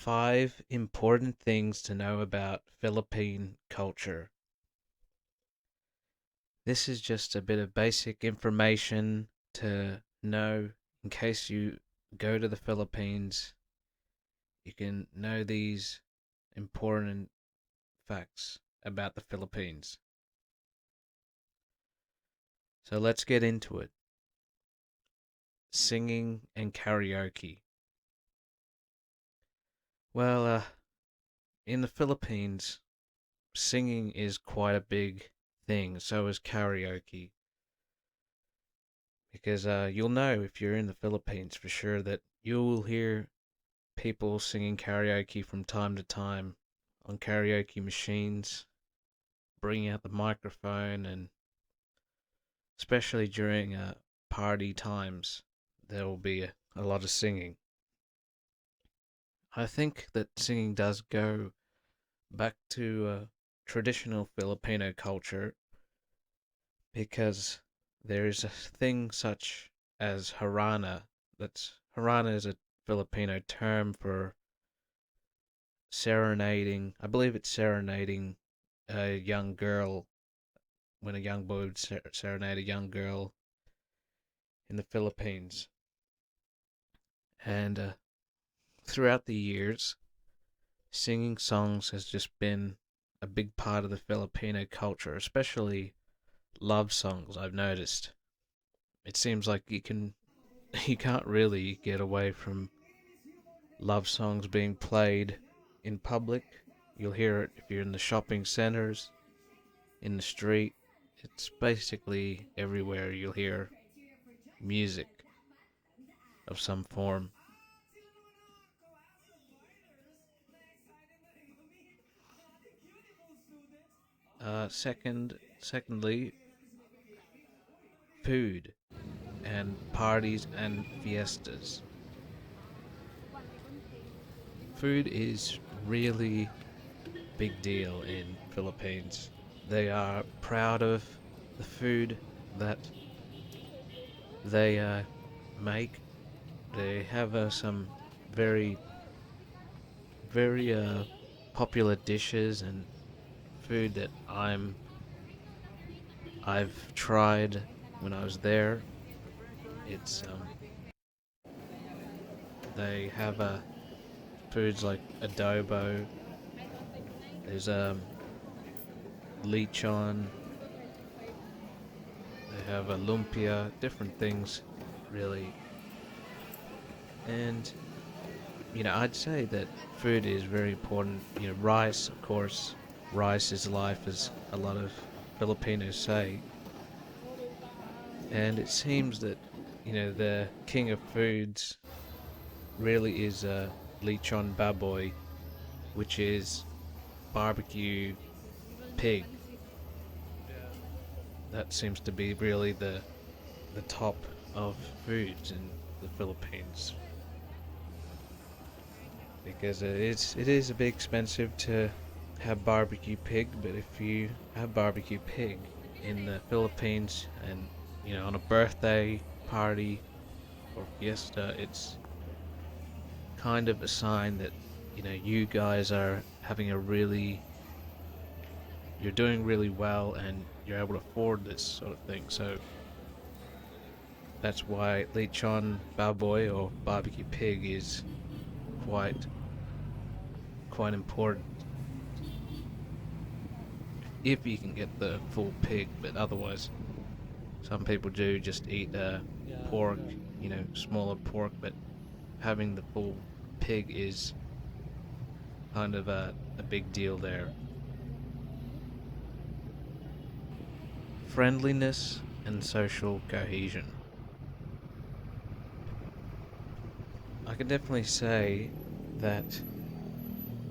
5 important things to know about Philippine culture. This is just a bit of basic information to know in case you go to the Philippines. You can know these important facts about the Philippines. So let's get into it. Singing and karaoke. Well, in the Philippines, singing is quite a big thing. So is karaoke. Because you'll know if you're in the Philippines for sure that you'll hear people singing karaoke from time to time on karaoke machines, bringing out the microphone, and especially during party times, there will be a lot of singing. I think that singing does go back to traditional Filipino culture because there is a thing such as harana. Harana is a Filipino term for serenading. I believe it's serenading a young girl when a young boy would serenade a young girl in the Philippines. And throughout the years, singing songs has just been a big part of the Filipino culture, especially love songs. I've noticed. It seems like you can't really get away from love songs being played in public. You'll hear it if you're in the shopping centers, in the street. It's basically everywhere you'll hear music of some form. Secondly, food and parties and fiestas. Food is really big deal in Philippines. They are proud of the food that they make. They have some very very popular dishes and food that I've tried when I was there. It's they have foods like adobo. There's lechon. They have a lumpia, different things, really. And I'd say that food is very important. Rice, of course. Rice is life, as a lot of Filipinos say. And it seems that the king of foods really is lechon baboy, which is barbecue pig. That seems to be really the top of foods in the Philippines because it is a bit expensive to have barbecue pig, but if you have barbecue pig in the Philippines and on a birthday party or fiesta, it's kind of a sign that you guys are having a really you're doing really well and you're able to afford this sort of thing. So that's why lechon baboy or barbecue pig is quite quite important if you can get the full pig. But otherwise, some people do just eat pork, smaller pork. But having the full pig is kind of a big deal there. Friendliness and social cohesion. I can definitely say that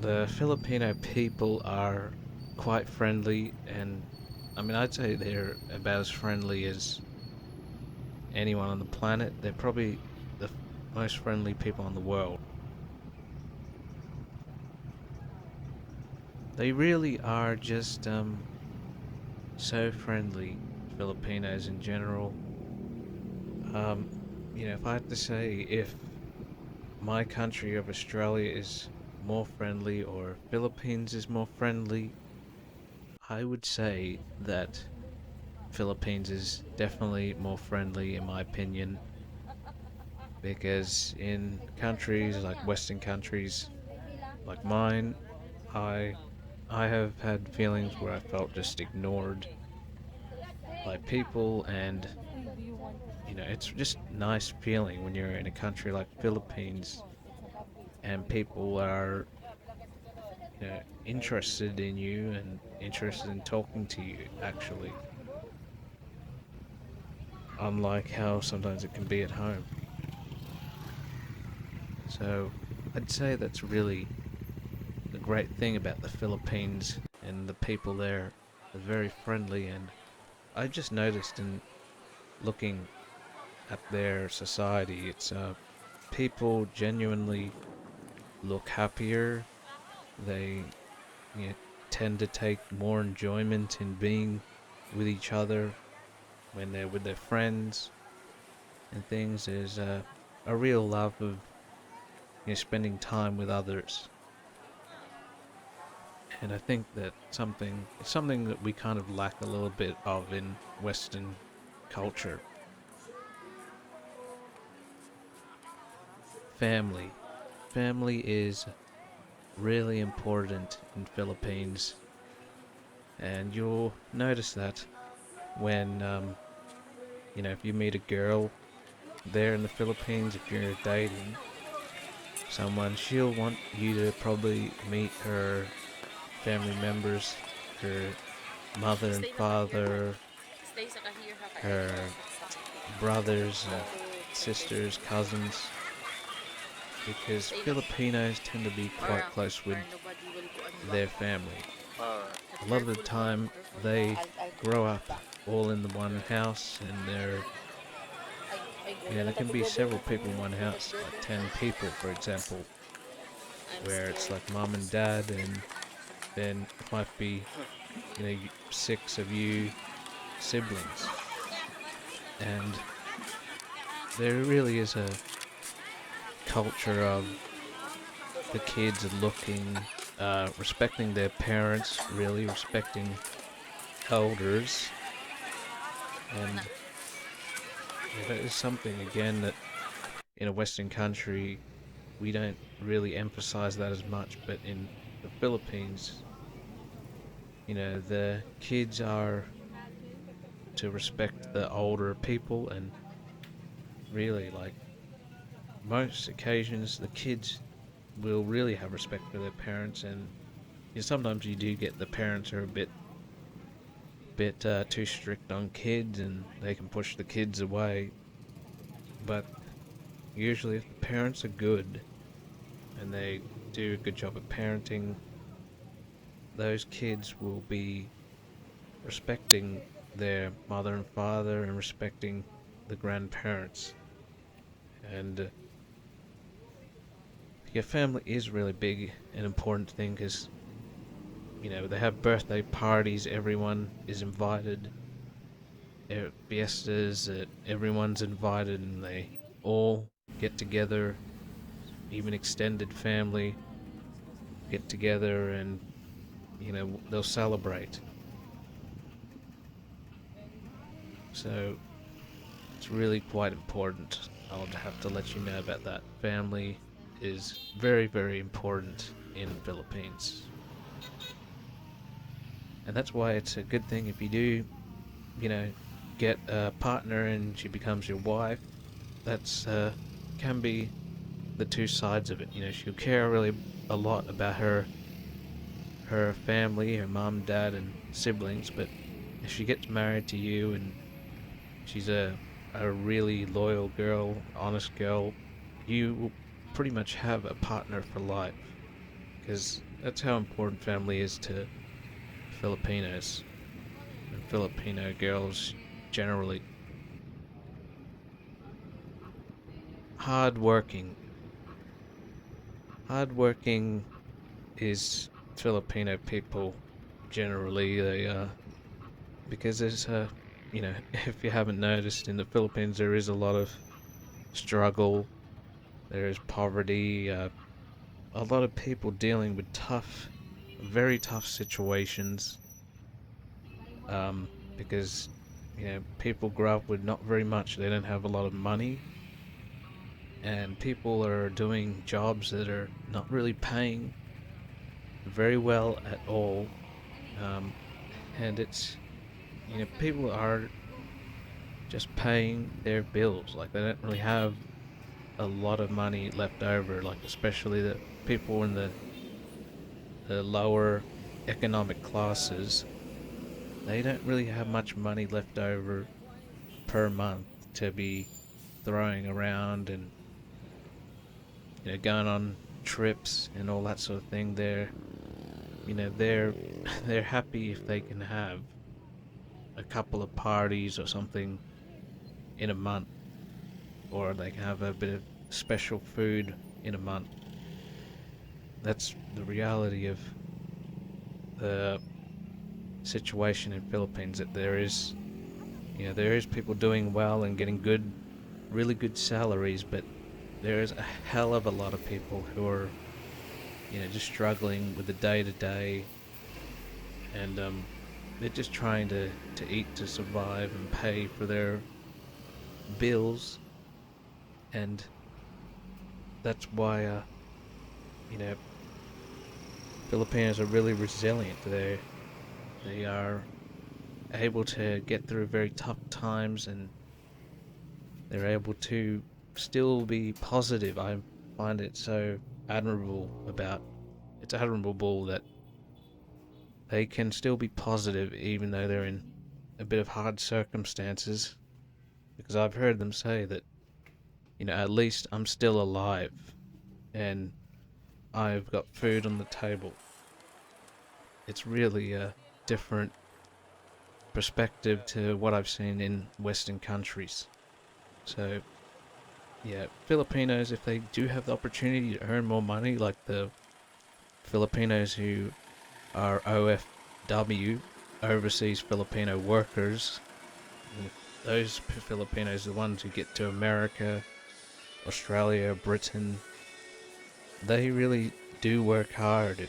the Filipino people are quite friendly, and I mean, I'd say they're about as friendly as anyone on the planet. They're probably the most friendly people in the world. They really are just so friendly, Filipinos in general. If I had to say if my country of Australia is more friendly or Philippines is more friendly, I would say that Philippines is definitely more friendly in my opinion because in countries like Western countries like mine, I I have had feelings where I felt just ignored by people and it's just nice feeling when you're in a country like Philippines and people are interested in you and interested in talking to you actually, unlike how sometimes it can be at home. So I'd say that's really the great thing about the Philippines, and the people there are very friendly. And I just noticed in looking at their society, it's people genuinely look happier. They you know, tend to take more enjoyment in being with each other when they're with their friends and things. There's a real love of spending time with others, and I think that something that we kind of lack a little bit of in Western culture. Family, family is really important in Philippines, and you'll notice that when if you meet a girl there in the Philippines, if you're dating someone, she'll want you to probably meet her family members, her mother and Stay na ka here ha. father, Stay sa ka here ha ka edit her sa brothers and to sisters, cousins, because stay na Filipinos tend to be or quite close where with nobody will go on ba. their family. But A lot of the ha. time, Careful ha. they I'll go grow back up back. all in the one house, and I go na there lang can to be Google several ha people in kanina. one Because house, good like na. 10 people, for example, I'm where it's scared. like mom and dad, and then it might be, six of you siblings. And there really is a culture of the kids looking, respecting their parents, really respecting elders, Na. and that is something again that in a Western country we don't really emphasize that as much. But in the Philippines, the kids are to respect the older people, and really, like most occasions, the kids will really have respect for their parents, and sometimes you do get the parents are a bit too strict on kids, and they can push the kids away. But usually, if the parents are good and they do a good job of parenting, those kids will be respecting their mother and father and respecting the grandparents. And your family is really big and important thing because they have birthday parties, everyone is invited, fiestas that everyone's invited, and they all get together. Even extended family get together, and they'll celebrate. So it's really quite important. I'll have to let you know about that. Family is very, very important in Philippines, and that's why it's a good thing if you do, you know, get a partner and she becomes your wife. That's can be the two sides of it. She'll care really a lot about her family, her mom, dad, and siblings. But if she gets married to you and she's a really loyal girl, honest girl, you will pretty much have a partner for life. Because that's how important family is to Filipinos and Filipino girls generally. Hardworking. Hardworking is Filipino people generally. They because there's if you haven't noticed, in the Philippines there is a lot of struggle. There is poverty. a lot of people dealing with tough, very tough situations, because people grow up with not very much. They don't have a lot of money, and people are doing jobs that are not really paying very well at all. Um, and it's people are just paying their bills. Like they don't really have a lot of money left over. Like especially the people in the lower economic classes, they don't really have much money left over per month to be throwing around and going on trips and all that sort of thing. They're they're happy if they can have a couple of parties or something in a month, or they can have a bit of special food in a month. That's the reality of the situation in Philippines. That there is people doing well and getting really good salaries, but there is a hell of a lot of people who are just struggling with the day to day, and they're just trying to eat, to survive, and pay for their bills. And that's why you know Filipinos are really resilient. They are able to get through very tough times, and they're able to still be positive. I find it so admirable about it's admirable that they can still be positive even though they're in a bit of hard circumstances, because I've heard them say that at least I'm still alive and I've got food on the table. It's really a different perspective to what I've seen in Western countries. So, yeah, Filipinos, if they do have the opportunity to earn more money, like the Filipinos who are OFW, overseas Filipino workers, those Filipinos, the ones who get to America, Australia, Britain, they really do work hard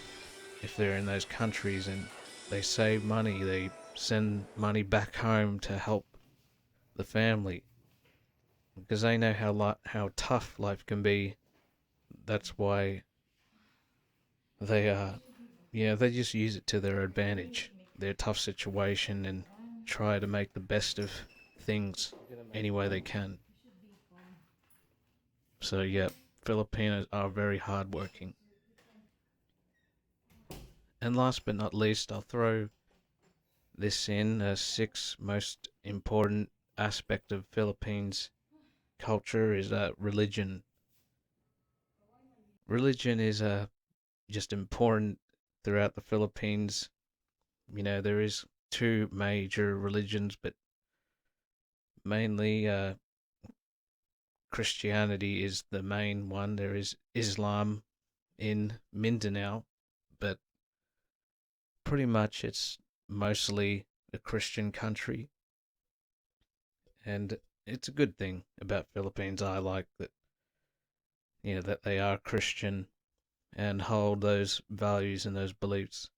if they're in those countries, and they save money. They send money back home to help the family because they know how tough life can be. That's why they they just use it to their advantage, their tough situation, and try to make the best of things any way they can. So yeah, Filipinos are very hardworking. And last but not least, I'll throw this in a sixth most important aspect of Philippines culture is religion. Religion is just important throughout the Philippines. There is two major religions, but mainly Christianity is the main one. There is Islam in Mindanao, but pretty much it's mostly a Christian country, and it's a good thing about Philippines. I like that that they are Christian and hold those values and those beliefs.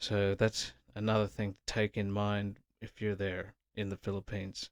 So that's another thing to take in mind if you're there in the Philippines.